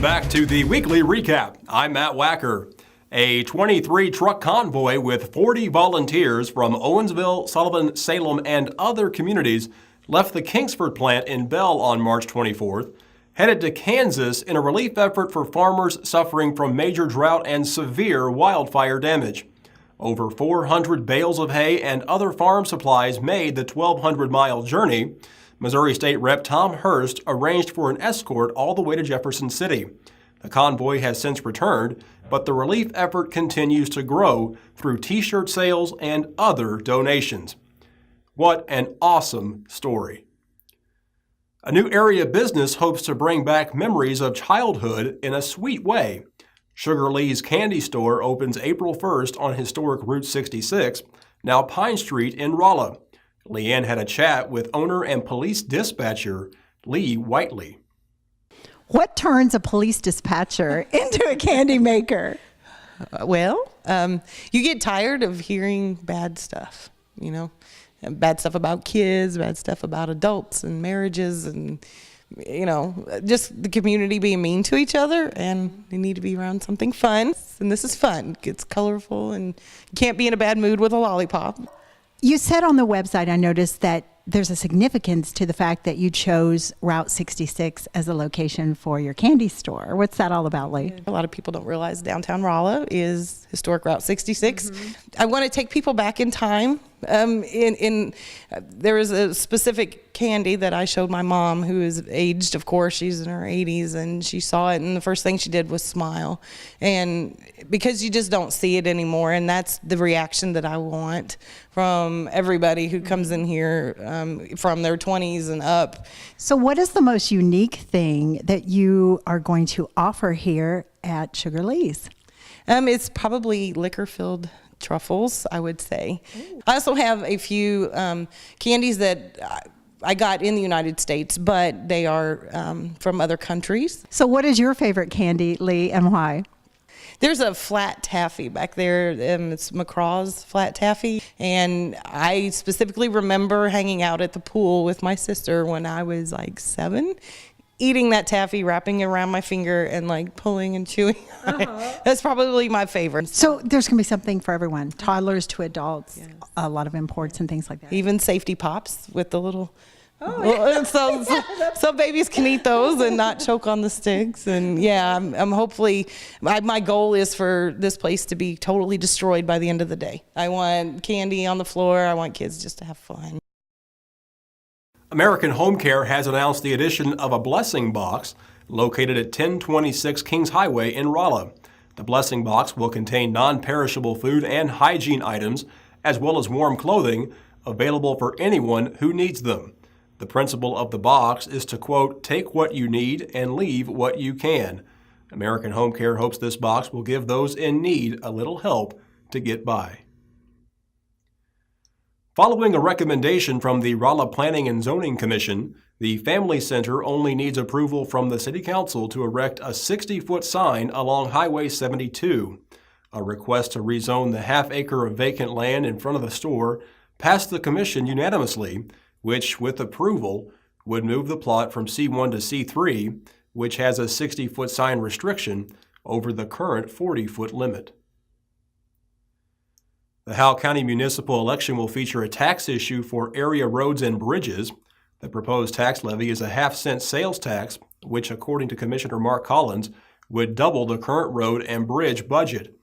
Welcome back to the weekly recap. I'm Matt Wacker. A 23-truck convoy with 40 volunteers from Owensville, Sullivan, Salem, and other communities left the Kingsford plant in Bell on March 24th, headed to Kansas in a relief effort for farmers suffering from major drought and severe wildfire damage. Over 400 bales of hay and other farm supplies made the 1,200-mile journey. Missouri State Rep Tom Hurst arranged for an escort all the way to Jefferson City. The convoy has since returned, but the relief effort continues to grow through T-shirt sales and other donations. What an awesome story. A new area business hopes to bring back memories of childhood in a sweet way. Sugar Lee's Candy Store opens April 1st on historic Route 66, now Pine Street in Rolla. Leanne had a chat with owner and police dispatcher Lee Whiteley. What turns a police dispatcher into a candy maker? You get tired of hearing bad stuff, bad stuff about kids, bad stuff about adults and marriages and, just the community being mean to each other, and you need to be around something fun. And this is fun. It's colorful, and you can't be in a bad mood with a lollipop. You said on the website, I noticed that there's a significance to the fact that you chose Route 66 as a location for your candy store. What's that all about, Lee? A lot of people don't realize downtown Rolla is historic Route 66. Mm-hmm. I want to take people back in time. There is a specific candy that I showed my mom, who is aged, of course, she's in her 80s, and she saw it, and the first thing she did was smile. And because you just don't see it anymore, and that's the reaction that I want from everybody who comes in here from their 20s and up. So what is the most unique thing that you are going to offer here at Sugar Lee's? It's probably liquor-filled truffles, I would say. Ooh. I also have a few candies that I got in the United States, but they are from other countries. So what is your favorite candy, Lee, and why? There's a flat taffy back there. It's McCraw's flat taffy. And I specifically remember hanging out at the pool with my sister when I was like 7, eating that taffy, wrapping it around my finger, and like pulling and chewing. Uh-huh. That's probably my favorite. So there's going to be something for everyone, toddlers to adults, yes. A lot of imports and things like that. Even safety pops with the little... Oh, yeah. So babies can eat those and not choke on the sticks. And yeah, I'm hopefully, my goal is for this place to be totally destroyed by the end of the day. I want candy on the floor. I want kids just to have fun. American Home Care has announced the addition of a blessing box located at 1026 Kings Highway in Rolla. The blessing box will contain non-perishable food and hygiene items, as well as warm clothing, available for anyone who needs them. The principle of the box is to, quote, take what you need and leave what you can. American Home Care hopes this box will give those in need a little help to get by. Following a recommendation from the Rolla Planning and Zoning Commission, the Family Center only needs approval from the City Council to erect a 60-foot sign along Highway 72. A request to rezone the half-acre of vacant land in front of the store passed the commission unanimously, which, with approval, would move the plot from C1 to C3, which has a 60-foot sign restriction over the current 40-foot limit. The Howell County municipal election will feature a tax issue for area roads and bridges. The proposed tax levy is a half-cent sales tax, which, according to Commissioner Mark Collins, would double the current road and bridge budget.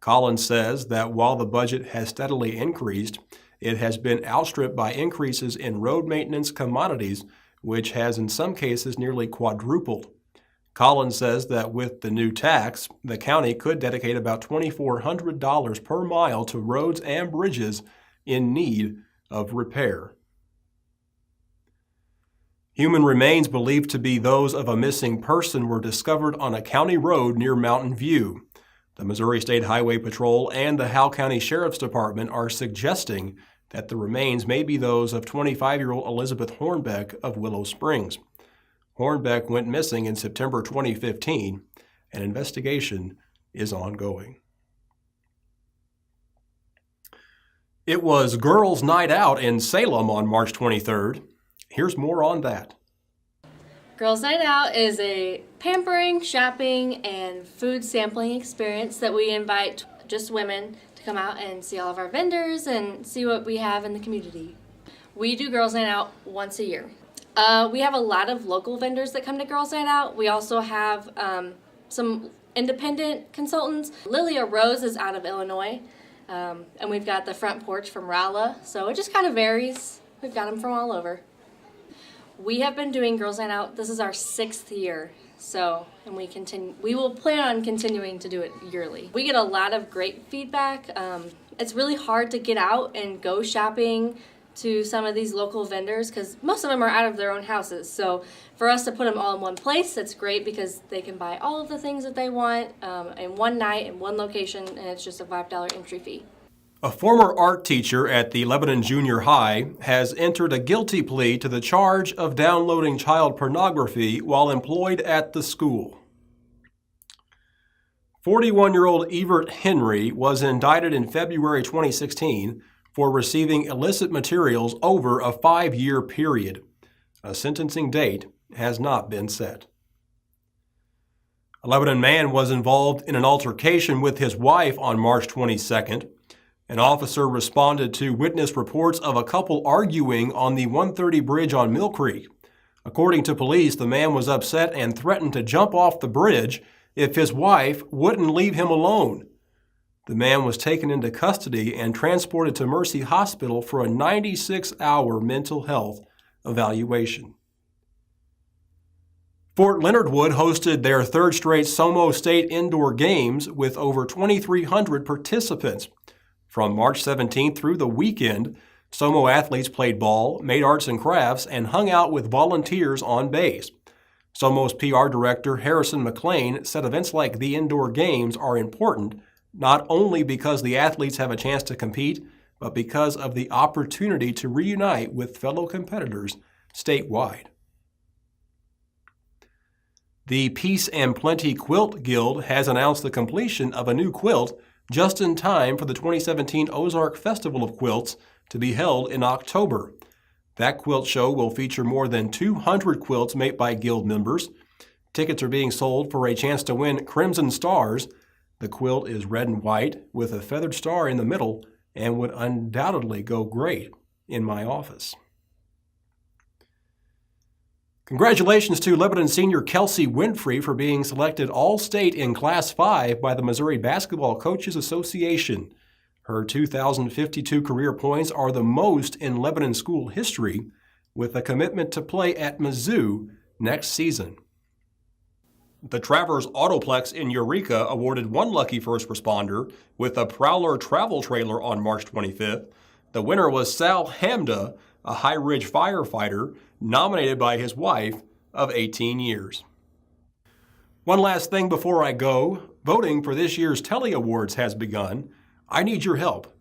Collins says that while the budget has steadily increased, it has been outstripped by increases in road maintenance commodities, which has in some cases nearly quadrupled. Collins says that with the new tax, the county could dedicate about $2,400 per mile to roads and bridges in need of repair. Human remains believed to be those of a missing person were discovered on a county road near Mountain View. The Missouri State Highway Patrol and the Howell County Sheriff's Department are suggesting that the remains may be those of 25-year-old Elizabeth Hornbeck of Willow Springs. Hornbeck went missing in September 2015. An investigation is ongoing. It was Girls' Night Out in Salem on March 23rd. Here's more on that. Girls Night Out is a pampering, shopping, and food sampling experience that we invite just women to come out and see all of our vendors and see what we have in the community. We do Girls Night Out once a year. We have a lot of local vendors that come to Girls Night Out. We also have some independent consultants. Lilia Rose is out of Illinois, and we've got the Front Porch from Rolla, so it just kind of varies. We've got them from all over. We have been doing Girls Night Out, this is our 6th year, and we will plan on continuing to do it yearly. We get a lot of great feedback. It's really hard to get out and go shopping to some of these local vendors because most of them are out of their own houses. So for us to put them all in one place, it's great because they can buy all of the things that they want in one night in one location, and it's just a $5 entry fee. A former art teacher at the Lebanon Junior High has entered a guilty plea to the charge of downloading child pornography while employed at the school. 41-year-old Eva Henry was indicted in February 2016 for receiving illicit materials over a 5-year period. A sentencing date has not been set. A Lebanon man was involved in an altercation with his wife on March 22nd. An officer responded to witness reports of a couple arguing on the 130 bridge on Mill Creek. According to police, the man was upset and threatened to jump off the bridge if his wife wouldn't leave him alone. The man was taken into custody and transported to Mercy Hospital for a 96-hour mental health evaluation. Fort Leonard Wood hosted their 3rd straight SOMO State Indoor Games with over 2,300 participants. From March 17th through the weekend, SOMO athletes played ball, made arts and crafts, and hung out with volunteers on base. SOMO's PR director, Harrison McLean, said events like the indoor games are important, not only because the athletes have a chance to compete, but because of the opportunity to reunite with fellow competitors statewide. The Peace and Plenty Quilt Guild has announced the completion of a new quilt just in time for the 2017 Ozark Festival of Quilts to be held in October. That quilt show will feature more than 200 quilts made by Guild members. Tickets are being sold for a chance to win Crimson Stars. The quilt is red and white with a feathered star in the middle and would undoubtedly go great in my office. Congratulations to Lebanon senior Kelsey Winfrey for being selected All-State in Class 5 by the Missouri Basketball Coaches Association. Her 2,052 career points are the most in Lebanon school history, with a commitment to play at Mizzou next season. The Travers Autoplex in Eureka awarded one lucky first responder with a Prowler travel trailer on March 25th. The winner was Sal Hamda, a High Ridge firefighter, nominated by his wife of 18 years. One last thing before I go. Voting for this year's Telly Awards has begun. I need your help.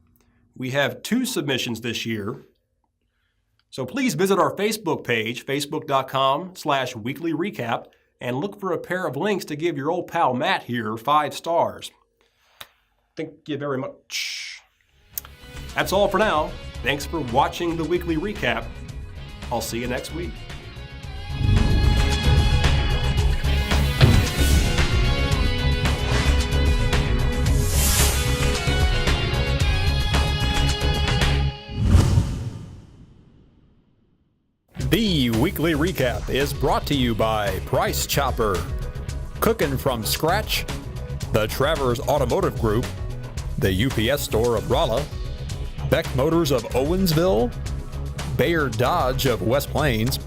We have 2 submissions this year. So please visit our Facebook page, facebook.com/weekly recap, and look for a pair of links to give your old pal Matt here 5 stars. Thank you very much. That's all for now. Thanks for watching the Weekly Recap. I'll see you next week. The Weekly Recap is brought to you by Price Chopper, Cooking from Scratch, the Travers Automotive Group, the UPS Store of Rolla, Beck Motors of Owensville, Bayer Dodge of West Plains,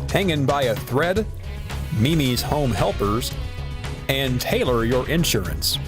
Hangin' by a Thread, Mimi's Home Helpers, and Tailor Your Insurance.